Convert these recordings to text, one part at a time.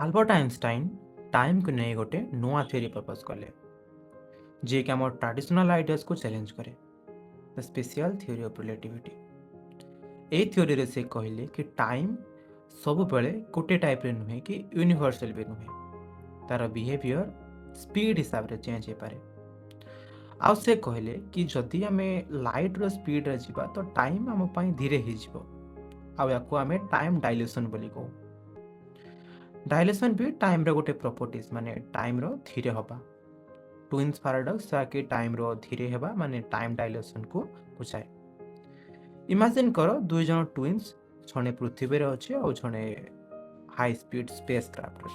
Albert Einstein ଟାଇମକୁ ନେଇ ଗୋଟେ ନୂଆ ଥିଓରି ପ୍ରପୋଜ କଲେ, ଯିଏକି ଆମର ଟ୍ରାଡିସନାଲ ଆଇଡିଆସକୁ ଚ୍ୟାଲେଞ୍ଜ କରେ, ଦ ସ୍ପେସିଆଲ ଥିଓରି ଅଫ ରିଲେଟିଭିଟି। ଏହି ଥିଓରିରେ ସେ କହିଲେ କି ଟାଇମ୍ ସବୁବେଳେ ଗୋଟେ ଟାଇପ୍ରେ ନୁହେଁ କି ୟୁନିଭର୍ସାଲ ବି ନୁହେଁ, ତାର ବିହେଭିଅର ସ୍ପିଡ୍ ହିସାବରେ ଚେଞ୍ଜ ହେଇପାରେ। ଆଉ ସେ କହିଲେ କି ଯଦି ଆମେ ଲାଇଟ୍ର ସ୍ପିଡ୍ରେ ଯିବା ତ ଟାଇମ୍ ଆମ ପାଇଁ ଧୀରେ ହେଇଯିବ, ଆଉ ୟାକୁ ଆମେ ଟାଇମ୍ ଡାଇଲେସନ୍ ବୋଲି କହୁ। ଡାଇଲେସନ୍ ବି ଟାଇମ୍ର ଗୋଟେ ପ୍ରପର୍ଟିଜ୍, ମାନେ ଟାଇମ୍ର ଧୀରେ ହେବା। ଟୁଇନ୍ସ ପାରାଡକ୍ସ ଯାହାକି ଟାଇମ୍ର ଧୀରେ ହେବା ମାନେ ଟାଇମ୍ ଡାଇଲେସନ୍କୁ ବୁଝାଏ। ଇମାଜିନ୍ କର ଦୁଇ ଜଣ ଟୁଇନ୍ସ, ଜଣେ ପୃଥିବୀରେ ଅଛି ଆଉ ଜଣେ ହାଇ ସ୍ପିଡ୍ ସ୍ପେସ୍ କ୍ରାଫ୍ଟରେ।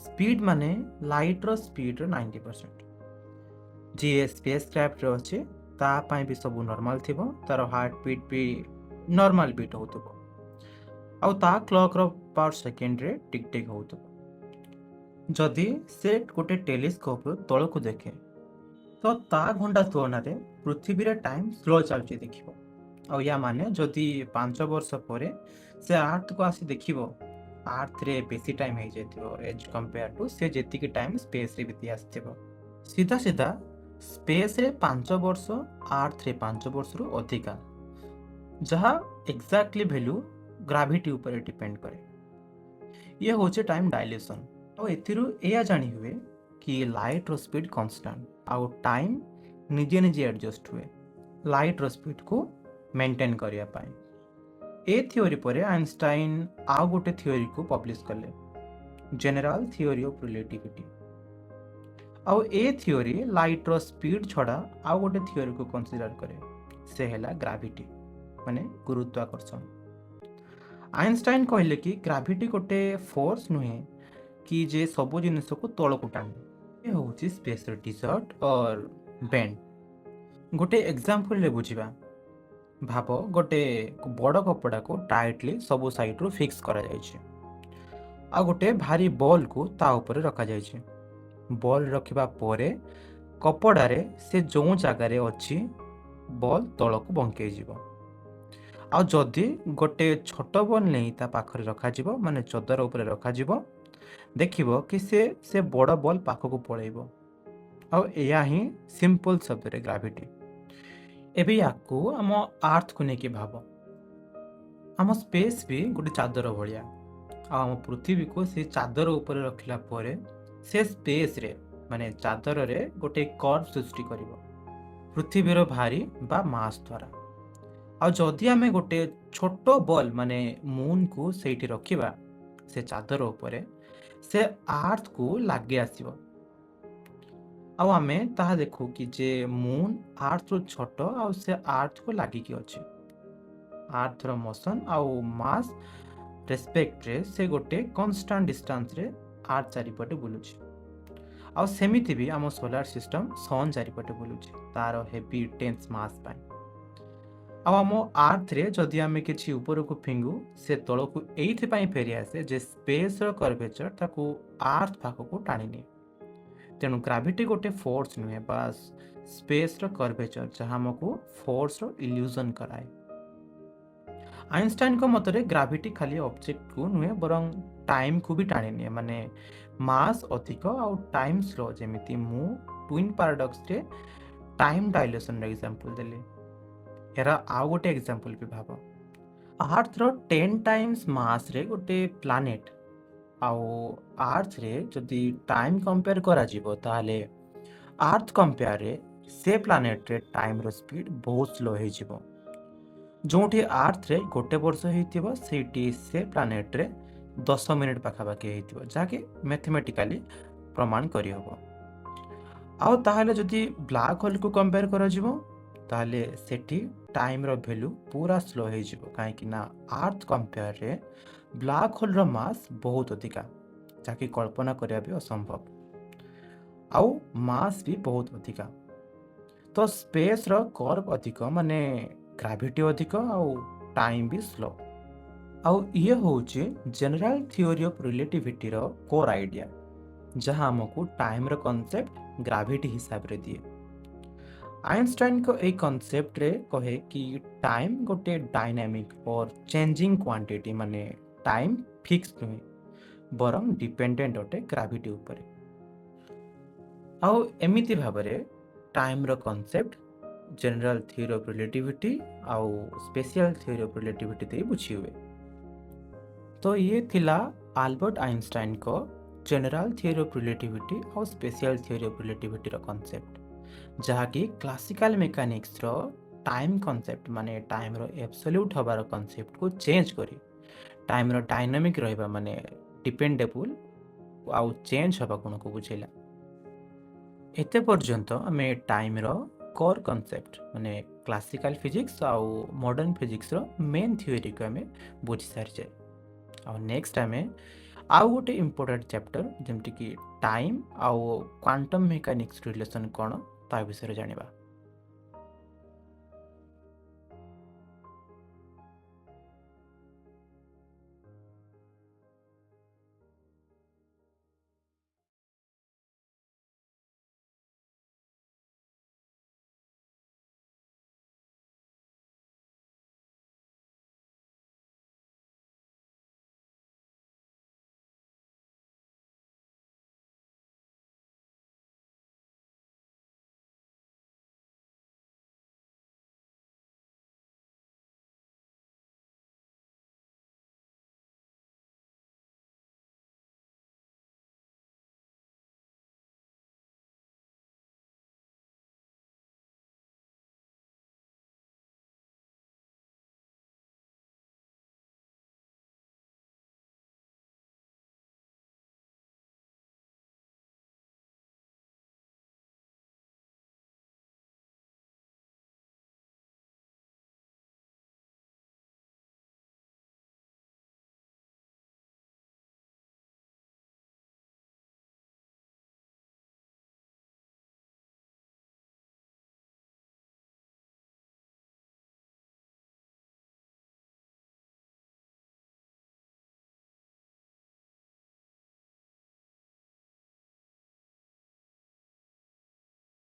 ସ୍ପିଡ୍ ମାନେ ଲାଇଟ୍ର ସ୍ପିଡ୍ର 90%। ଯିଏ ସ୍ପେସ୍ କ୍ରାଫ୍ଟରେ ଅଛି ତା ପାଇଁ ବି ସବୁ ନର୍ମାଲ୍ ଥିବ, ତାର ହାର୍ଟ ବିଟ୍ ବି ନର୍ମାଲ୍ ବିଟ୍ ହେଉଥିବ, ଆଉ ତା କ୍ଲକ୍ର ପର୍ ସେକେଣ୍ଡରେ ଟିକ୍ ଟିକ୍ ହେଉଥିବ। ଯଦି ସେ ଗୋଟେ ଟେଲିସ୍କୋପ୍ରୁ ତଳକୁ ଦେଖେ ତ ତା ଘଣ୍ଟା ତୁଳନାରେ ପୃଥିବୀରେ ଟାଇମ୍ ସ୍ଲୋ ଚାଲୁଛି ଦେଖିବ। ଆଉ ୟା ମାନେ ଯଦି 5 ବର୍ଷ ପରେ ସେ ଆର୍ଥକୁ ଆସି ଦେଖିବ, ଆର୍ଥରେ ବେଶୀ ଟାଇମ୍ ହେଇଯାଇଥିବ ଏଜ୍ କମ୍ପେୟାର ଟୁ ସେ ଯେତିକି ଟାଇମ୍ ସ୍ପେସ୍ରେ ବିତି ଆସିଥିବ। ସିଧା ସିଧା ସ୍ପେସ୍ରେ 5 ବର୍ଷ, ଆର୍ଥରେ 5 ବର୍ଷରୁ ଅଧିକା, ଯାହା ଏକ୍ଜାକ୍ଟଲି ଭ୍ୟାଲ୍ୟୁ ଗ୍ରାଭିଟି ଉପରେ ଡିପେଣ୍ଡ କରେ। ଇଏ ହେଉଛି ଟାଇମ୍ ଡାଇଲେସନ୍। ଆଉ ଏଥିରୁ ଏଇଆ ଜାଣି ହୁଏ କି ଲାଇଟ୍ର ସ୍ପିଡ୍ କନଷ୍ଟାଣ୍ଟ, ଆଉ ଟାଇମ୍ ନିଜେ ନିଜେ ଆଡ଼ଜଷ୍ଟ ହୁଏ ଲାଇଟ୍ର ସ୍ପିଡ୍କୁ ମେଣ୍ଟେନ୍ କରିବା ପାଇଁ। ଏ ଥିଓରି ପରେ ଆଇନଷ୍ଟାଇନ ଆଉ ଗୋଟେ ଥିଓରିକୁ ପବ୍ଲିଶ କଲେ, ଜେନେରାଲ ଥିଓରି ଅଫ ରିଲେଟିଭିଟି। ଆଉ ଏ ଥିଓରି ଲାଇଟ୍ର ସ୍ପିଡ୍ ଛଡ଼ା ଆଉ ଗୋଟେ ଥିଓରିକୁ କନସିଡର କରେ, ସେ ହେଲା ଗ୍ରାଭିଟି, ମାନେ ଗୁରୁତ୍ୱାକର୍ଷଣ। ଆଇନଷ୍ଟାଇନ କହିଲେ କି ଗ୍ରାଭିଟି ଗୋଟେ ଫୋର୍ସ ନୁହେଁ କି ଯେ ସବୁ ଜିନିଷକୁ ତଳକୁ ଟାଣେ, ଏ ହେଉଛି ସ୍ପେସ୍ର ଡିଜର୍ଟ ଅର ବେଣ୍ଡ। ଗୋଟେ ଏକ୍ଜାମ୍ପଲରେ ବୁଝିବା, ଭାବ ଗୋଟେ ବଡ଼ କପଡ଼ାକୁ ଟାଇଟଲି ସବୁ ସାଇଡ୍ରୁ ଫିକ୍ସ କରାଯାଇଛି, ଆଉ ଗୋଟେ ଭାରି ବଲ୍କୁ ତା ଉପରେ ରଖାଯାଇଛି। ବଲ୍ ରଖିବା ପରେ କପଡ଼ାରେ ସେ ଯେଉଁ ଜାଗାରେ ଅଛି ବଲ୍ ତଳକୁ ବଙ୍କେଇଯିବ। ଆଉ ଯଦି ଗୋଟେ ଛୋଟ ବଲ୍ ନେଇ ତା ପାଖରେ ରଖାଯିବ, ମାନେ ଚଦର ଉପରେ ରଖାଯିବ, ଦେଖିବ କି ସେ ବଡ଼ ବଲ୍ ପାଖକୁ ପଳେଇବ। ଆଉ ଏହା ହିଁ ସିମ୍ପଲ ଶବ୍ଦରେ ଗ୍ରାଭିଟି। ଏବେ ୟାକୁ ଆମ ଆର୍ଥକୁ ନେଇକି ଭାବ। ଆମ ସ୍ପେସ୍ ବି ଗୋଟେ ଚାଦର ଭଳିଆ, ଆଉ ଆମ ପୃଥିବୀକୁ ସେ ଚାଦର ଉପରେ ରଖିଲା ପରେ ସେ ସ୍ପେସ୍ରେ ମାନେ ଚାଦରରେ ଗୋଟେ କର୍ଭ ସୃଷ୍ଟି କରିବ ପୃଥିବୀର ଭାରି ବା ମାସ୍ ଦ୍ୱାରା। ଆଉ ଯଦି ଆମେ ଗୋଟେ ଛୋଟ ବଲ୍ ମାନେ ମୁନ୍କୁ ସେଇଠି ରଖିବା ସେ ଚାଦର ଉପରେ, ସେ ଆର୍ଥକୁ ଲାଗି ଆସିବ। ଆଉ ଆମେ ତାହା ଦେଖୁ କି ଯେ ମୁନ୍ ଆର୍ଥରୁ ଛୋଟ ଆଉ ସେ ଆର୍ଥକୁ ଲାଗିକି ଅଛି। ଆର୍ଥର ମୋସନ୍ ଆଉ ମାସ୍ ରେସ୍ପେକ୍ଟରେ ସେ ଗୋଟେ କନଷ୍ଟାଣ୍ଟ ଡିଷ୍ଟାନ୍ସରେ ଆର୍ଥ ଚାରିପଟେ ବୁଲୁଛି। ଆଉ ସେମିତି ବି ଆମ ସୋଲାର ସିଷ୍ଟମ ସନ୍ ଚାରିପଟେ ବୁଲୁଛି ତାର ହେଭି ଟେନ୍ସ ମାସ୍ ପାଇଁ। ଆଉ ଆମ ଆର୍ଥରେ ଯଦି ଆମେ କିଛି ଉପରକୁ ଫିଙ୍ଗୁ ସେ ତଳକୁ ଏଇଥିପାଇଁ ଫେରିଆସେ ଯେ ସ୍ପେସ୍ର କର୍ଭେଚର ତାକୁ ଆର୍ଥ ପାଖକୁ ଟାଣିନିଏ। ତେଣୁ ଗ୍ରାଭିଟି ଗୋଟେ ଫୋର୍ସ ନୁହେଁ, ବାସ୍ ସ୍ପେସ୍ର କର୍ଭେଚର ଯାହା ଆମକୁ ଫୋର୍ସର ଇଲ୍ୟୁଜନ୍ କରାଏ। ଆଇନଷ୍ଟାଇନଙ୍କ ମତରେ ଗ୍ରାଭିଟି ଖାଲି ଅବଜେକ୍ଟକୁ ନୁହେଁ ବରଂ ଟାଇମ୍କୁ ବି ଟାଣିନିଏ, ମାନେ ମାସ୍ ଅଧିକ ଆଉ ଟାଇମ୍ ସ୍ଲୋ। ଯେମିତି ମୁଁ ଟୁଇନ୍ ପାରାଡକ୍ସରେ ଟାଇମ୍ ଡାଇଲେସନ୍ର ଏକ୍ଜାମ୍ପଲ୍ ଦେଲି, ଏହାର ଆଉ ଗୋଟେ ଏକ୍ଜାମ୍ପଲ୍ ବି ଭାବ। ଆର୍ଥର 10 ଟାଇମ୍ସ ମାସ୍ରେ ଗୋଟେ ପ୍ଲାନେଟ୍, ଆଉ ଆର୍ଥରେ ଯଦି ଟାଇମ୍ କମ୍ପେୟାର କରାଯିବ ତାହେଲେ ଆର୍ଥ କମ୍ପେୟାରରେ ସେ ପ୍ଲାନେଟ୍ରେ ଟାଇମ୍ର ସ୍ପିଡ୍ ବହୁତ ସ୍ଲୋ ହେଇଯିବ। ଯେଉଁଠି ଆର୍ଥରେ ଗୋଟେ ବର୍ଷ ହେଇଥିବ ସେଇଠି ସେ ପ୍ଲାନେଟ୍ରେ 10 ମିନିଟ୍ ପାଖାପାଖି ହେଇଥିବ, ଯାହାକି ମ୍ୟାଥମେଟିକାଲି ପ୍ରମାଣ କରିହେବ। ଆଉ ତାହେଲେ ଯଦି ବ୍ଲାକ୍ ହୋଲ୍କୁ କମ୍ପେୟାର କରାଯିବ ତାହେଲେ ସେଠି ଟାଇମ୍ର ଭ୍ୟାଲ୍ୟୁ ପୁରା ସ୍ଲୋ ହେଇଯିବ, କାହିଁକି ନା ଆର୍ଥ କମ୍ପେୟାରରେ ବ୍ଲାକ୍ ହୋଲ୍ର ମାସ୍ ବହୁତ ଅଧିକା, ଯାହାକି କଳ୍ପନା କରିବା ବି ଅସମ୍ଭବ, ଆଉ ମାସ୍ ବି ବହୁତ ଅଧିକା। ତ ସ୍ପେସ୍ର କର୍ଭ ଅଧିକ, ମାନେ ଗ୍ରାଭିଟି ଅଧିକ, ଆଉ ଟାଇମ୍ ବି ସ୍ଲୋ। ଆଉ ଇଏ ହେଉଛି ଜେନେରାଲ ଥିଓରି ଅଫ ରିଲେଟିଭିଟିର କୋର୍ ଆଇଡ଼ିଆ, ଯାହା ଆମକୁ ଟାଇମ୍ର କନସେପ୍ଟ ଗ୍ରାଭିଟି ହିସାବରେ ଦିଏ। ଆଇନଷ୍ଟାଇନଙ୍କ ଏହି କନସେପ୍ଟରେ କହେ କି ଟାଇମ୍ ଗୋଟେ ଡାଇନାମିକ୍ ଅର୍ ଚେଞ୍ଜିଂ କ୍ୱାଣ୍ଟିଟି, ମାନେ ଟାଇମ୍ ଫିକ୍ସ ନୁହେଁ ବରଂ ଡିପେଣ୍ଡେଣ୍ଟ ଅଟେ ଗ୍ରାଭିଟି ଉପରେ। ଆଉ ଏମିତି ଭାବରେ ଟାଇମ୍ର concept general theory of relativity ଆଉ ସ୍ପେଶିଆଲ ଥିଓରି ଅଫ୍ ରିଲେଟିଭିଟି ଦେଇ ବୁଝି ହୁଏ। ତ ଇଏ ଥିଲା ଆଲବର୍ଟ ଆଇନଷ୍ଟାଇନଙ୍କ ଜେନେରାଲ ଥିଓରି ଅଫ୍ ରିଲେଟିଭିଟି ଆଉ ସ୍ପେଶିଆଲ ଥିଓରି ଅଫ୍ ରିଲେଟିଭିଟିର କନସେପ୍ଟ, ଯାହାକି କ୍ଲାସିକାଲ ମେକାନିକ୍ସର ଟାଇମ୍ କନସେପ୍ଟ ମାନେ ଟାଇମ୍ର ଏବସଲ୍ୟୁଟ୍ ହେବାର କନସେପ୍ଟକୁ ଚେଞ୍ଜ କରି ଟାଇମ୍ର ଡାଇନାମିକ୍ ରହିବା ମାନେ ଡିପେଣ୍ଡେବୁଲ୍ ଆଉ ଚେଞ୍ଜ ହେବା ଗୁଣକୁ ବୁଝେଇଲା। ଏତେ ପର୍ଯ୍ୟନ୍ତ ଆମେ ଟାଇମ୍ର କୋର୍ କନସେପ୍ଟ ମାନେ କ୍ଲାସିକାଲ ଫିଜିକ୍ସ ଆଉ ମଡ଼ର୍ଣ୍ଣ ଫିଜିକ୍ସର ମେନ୍ ଥିଓରିକୁ ଆମେ ବୁଝି ସାରିଛେ। ଆଉ ନେକ୍ସଟ ଆମେ ଆଉ ଗୋଟେ ଇମ୍ପୋର୍ଟାଣ୍ଟ ଚାପ୍ଟର ଯେମିତିକି ଟାଇମ୍ ଆଉ କ୍ୱାଣ୍ଟମ୍ ମେକାନିକ୍ସ ରିଲେସନ୍ କ'ଣ ତା ବିଷୟରେ ଜାଣିବା।